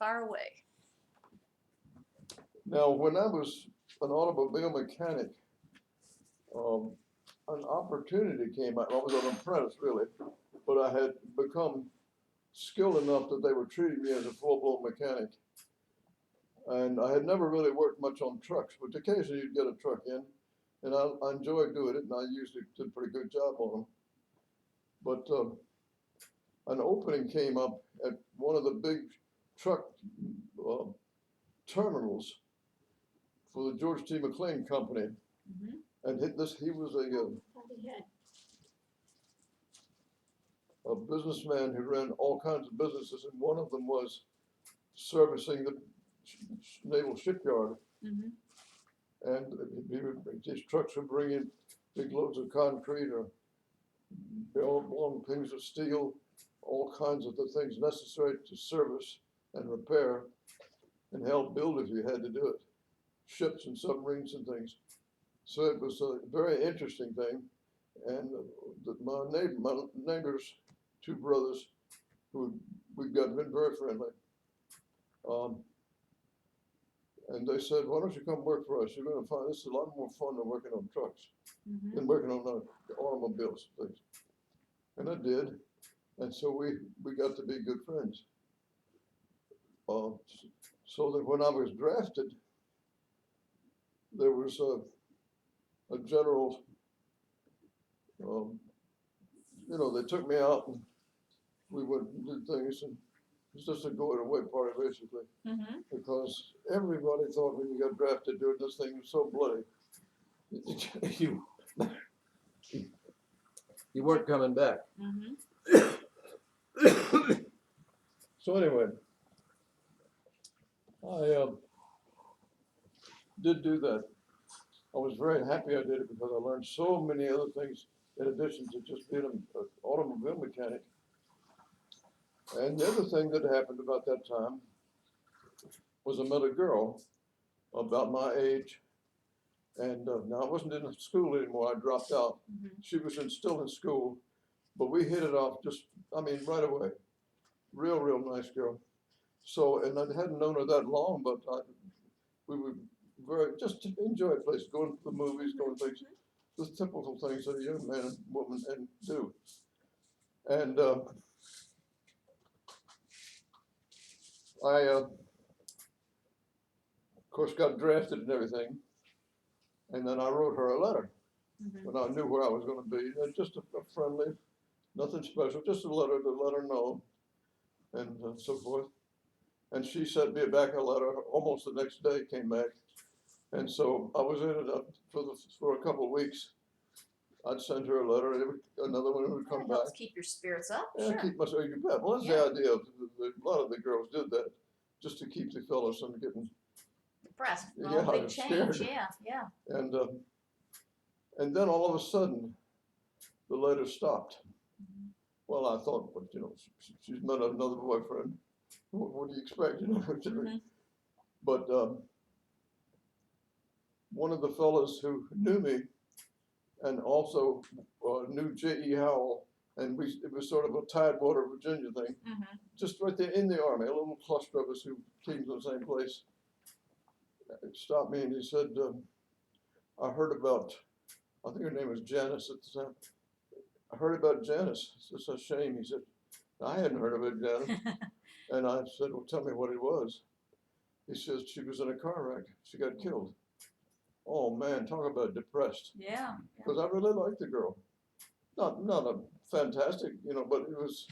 fire away. Now, when I was an automobile mechanic, an opportunity came up. I was an apprentice, really, but I had become skilled enough that they were treating me as a full-blown mechanic. And I had never really worked much on trucks, but occasionally you'd get a truck in, and I enjoyed doing it, and I usually did a pretty good job on them. But an opening came up at one of the big truck terminals for the George T. McLean Company. Mm-hmm. And he was a businessman who ran all kinds of businesses, and one of them was servicing the naval shipyard. Mm-hmm. And his trucks would bring in big loads of concrete or long things of steel, all kinds of the things necessary to service and repair and help build if you had to do it, ships and submarines and things. So it was a very interesting thing. And my neighbors, two brothers, who we've been very friendly, and they said, "Why don't you come work for us? You're going to find this is a lot more fun than working on trucks, Mm-hmm. than working on automobiles and things." And I did, and so we got to be good friends. So that when I was drafted, there was a general, they took me out and we went and did things, and it was just a going away party basically, Mm-hmm. because everybody thought when you got drafted doing this thing was so bloody. You weren't coming back. Mm-hmm. So anyway, I did do that. I was very happy I did it because I learned so many other things in addition to just being an automobile mechanic. And the other thing that happened about that time was I met a girl about my age, and now I wasn't in school anymore. I dropped out. Mm-hmm. She was still in school, but we hit it off right away. Real nice girl. So, and I hadn't known her that long, but we would just enjoy places, going to the movies, going to things, the typical things that a young man and woman do. And I, of course, got drafted and everything. And then I wrote her a letter Mm-hmm. when I knew where I was going to be. And just a friendly, nothing special, just a letter to let her know, and so forth. And she sent me back a letter almost the next day, came back. And so I was in it for a couple of weeks. I'd send her a letter, and another one would come That back. helps keep your spirits up. Yeah, Sure. keep myself, you bet. Well, that's Yeah. the idea of a lot of the girls did that, just to keep the fellas from getting Depressed. Yeah, Big change. scared. Yeah. And then all of a sudden, the letter stopped. Mm-hmm. Well, I thought, but she's met another boyfriend. What do you expect? Mm-hmm. But one of the fellas who knew me, and also knew J.E. Howell, and it was sort of a Tidewater, Virginia thing, Mm-hmm. just right there in the Army, a little cluster of us who came to the same place. He stopped me and he said, I heard about, I think her name was Janice at the time. I heard about Janice. It's a shame. He said, I hadn't heard of it, Janice. And I said, well, tell me what it was. He says, she was in a car wreck. She got killed. Oh man, talk about depressed. Yeah. Because I really liked the girl. Not a fantastic, but it was,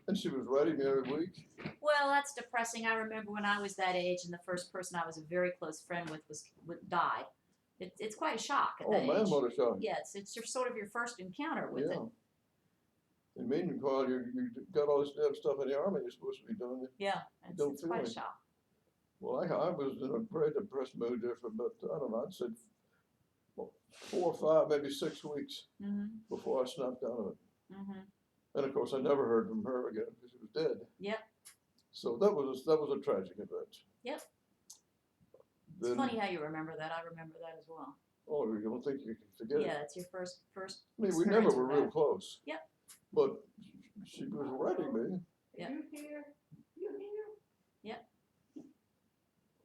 and she was writing me every week. Well, that's depressing. I remember when I was that age, and the first person I was a very close friend with died. It's quite a shock at that age. Oh man, what a shock. Yeah, it's sort of your first encounter with it. And meanwhile, you got all this damn stuff in the Army you're supposed to be doing. Yeah, it's quite a shock. Well, I was in a very depressed mood there for about, I don't know, I'd say 4 or 5, maybe 6 weeks Mm-hmm. before I snapped out of it. Mm-hmm. And of course, I never heard from her again because she was dead. Yep. So that was a tragic event. Yep. Then, it's funny how you remember that. I remember that as well. Oh, you don't think you can forget it? Yeah, it's your first. I mean, we never were real close. Yep. But she was writing me. Yep. You here? You here? Yep.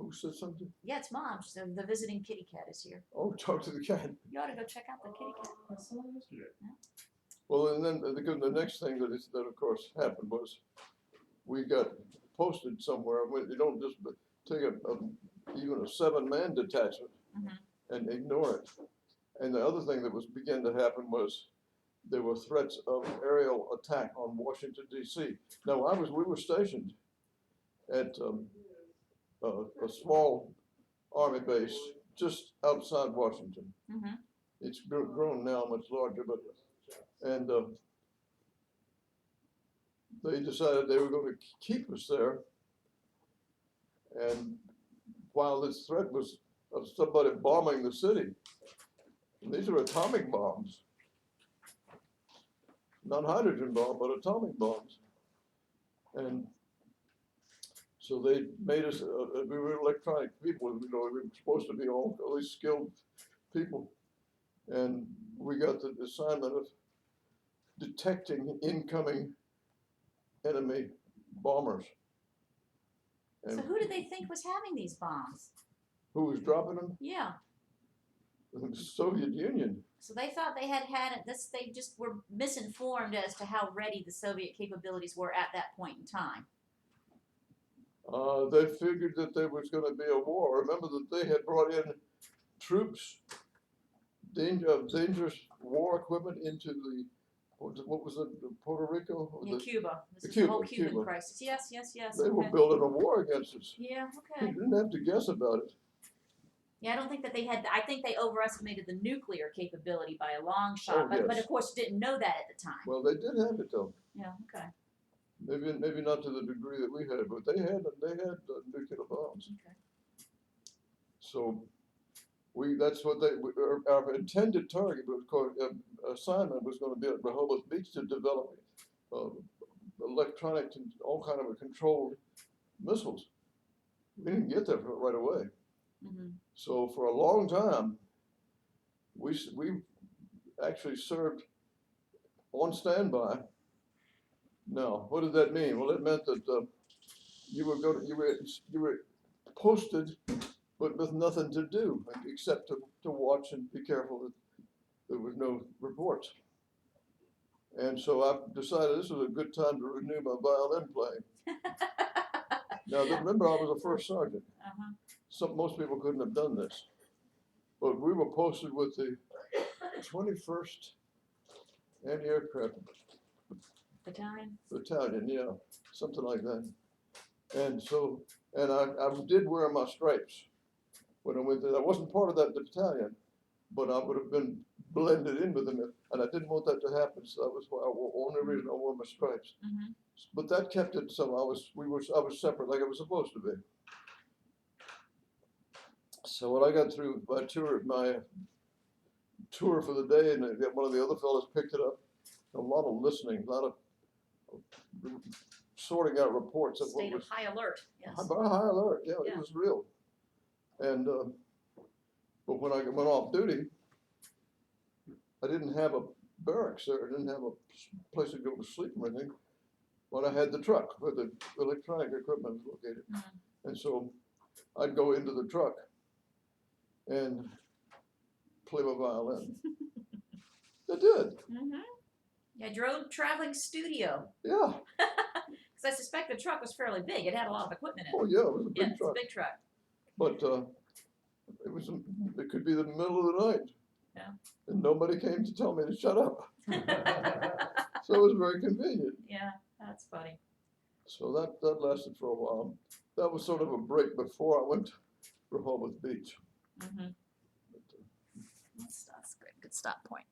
Who said something? Yeah, it's Mom. So the visiting kitty cat is here. Oh, talk to the cat. You ought to go check out the kitty cat. I saw it yesterday. Well, and then the next thing that of course happened was we got posted somewhere. You don't just take even a 7-man detachment and ignore it. And the other thing that began to happen was there were threats of aerial attack on Washington D.C. Now we were stationed at a small army base just outside Washington. It's grown now much larger, but they decided they were going to keep us there. And while this threat was of somebody bombing the city, and these are atomic bombs, not hydrogen bomb, but atomic bombs. And so they made us, we were electronic people, we were supposed to be all at least skilled people. And we got the assignment of detecting incoming enemy bombers. And So who did they think was having these bombs? who was dropping them? Yeah. The Soviet Union. So they thought they had this. They just were misinformed as to how ready the Soviet capabilities were at that point in time. They figured that there was going to be a war. Remember that they had brought in troops, dangerous war equipment into what was it, Puerto Rico? Yeah, Cuba. This is Cuba, the whole Cuban Cuba. crisis. Yes, yes, yes. They were Okay. building a war against us. Yeah, We okay. didn't have to guess about it. Yeah, I don't think that they had. I think they overestimated the nuclear capability by a long shot, Oh, but yes. of course didn't know that at the time. Well, they did have it though. Yeah, okay. Maybe not to the degree that we had, but they had nuclear bombs. Okay. So that's what our intended target was called, assignment was going to be at Rehoboth Beach to develop electronic and all kind of controlled missiles. We didn't get there right away. So for a long time, we actually served on standby. Now, what did that mean? Well, it meant that you were posted, but with nothing to do except to watch and be careful that there was no reports. And so I decided this was a good time to renew my violin playing. Now, remember, I was a first sergeant. Most people couldn't have done this, but we were posted with the 21st Anti-Aircraft Battalion, yeah, something like that. And so, and I did wear my stripes when I went there. I wasn't part of that battalion, but I would have been blended in with them, and I didn't want that to happen. So that was why only reason I wore my stripes. But that kept it. So I was separate, like I was supposed to be. So when I got through my tour for the day, and one of the other fellows picked it up, a lot of listening, a lot of sorting out reports of State what of was high alert. Yes. high alert. Yeah, Yeah. it was real. And but when I went off duty, I didn't have a barracks there. I didn't have a place to go to sleep or anything. But I had the truck where the electronic equipment was located, and so I'd go into the truck and play my violin. I did. Yeah, drove traveling studio. Yeah. Because I suspect the truck was fairly big. It had a lot of equipment in it. Oh yeah, it was a big Yeah, it's a truck. big truck. But it could be the middle of the night. Yeah. And nobody came to tell me to shut up. So it was very convenient. Yeah, that's funny. So that lasted for a while. That was sort of a break before I went to Rehoboth Beach. That's great. Good stop point.